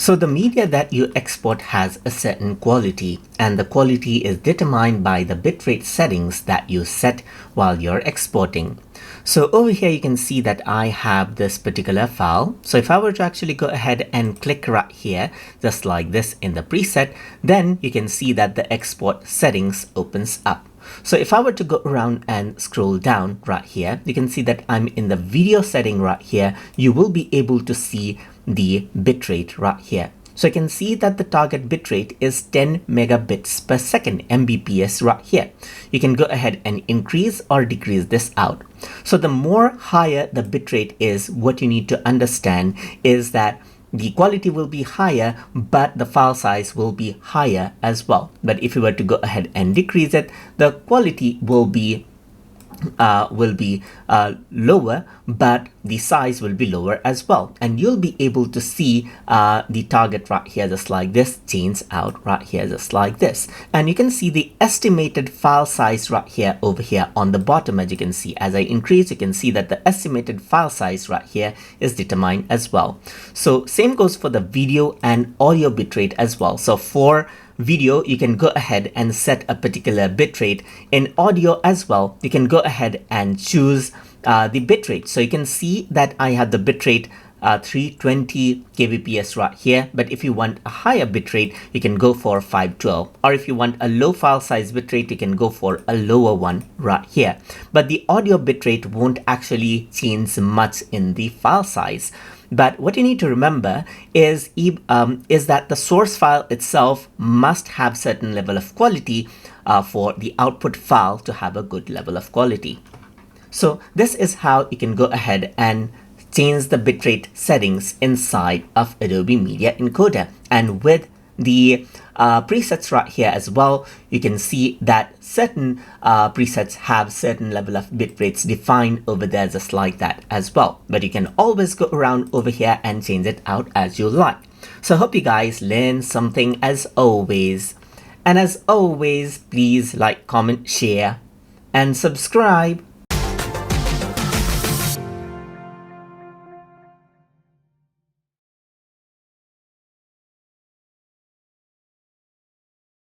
So the media that you export has a certain quality, and the quality is determined by the bitrate settings that you set while you're exporting. So over here you can see that I have this particular file. So if I were to actually go ahead and click right here, just like this in the preset, then you can see that the export settings opens up. So if I were to go around and scroll down right here, you can see that I'm in the video setting right here. You will be able to see the bitrate right here. So you can see that the target bitrate is 10 megabits per second, Mbps right here. You can go ahead and increase or decrease this out. So the more higher the bitrate is, what you need to understand is that the quality will be higher, but the file size will be higher as well. But if you were to go ahead and decrease it, the quality will be lower, but the size will be lower as well, and you'll be able to see the target right here just like this change out right here just like this, and you can see the estimated file size right here over here on the bottom. As you can see, as I increase, you can see that the estimated file size right here is determined as well. So same goes for the video and audio bitrate as well. So for video, you can go ahead and set a particular bitrate. In audio as well, you can go ahead and choose the bitrate. So you can see that I have the bitrate 320 kbps right here, but if you want a higher bitrate, you can go for 512, or if you want a low file size bitrate, you can go for a lower one right here. But the audio bitrate won't actually change much in the file size. But what you need to remember is that the source file itself must have certain level of quality for the output file to have a good level of quality. So this is how you can go ahead and change the bitrate settings inside of Adobe Media Encoder. And with the presets right here as well, you can see that certain presets have certain level of bit rates defined over there just like that as well. But you can always go around over here and change it out as you like. So I hope you guys learned something as always. And as always, please like, comment, share, and subscribe.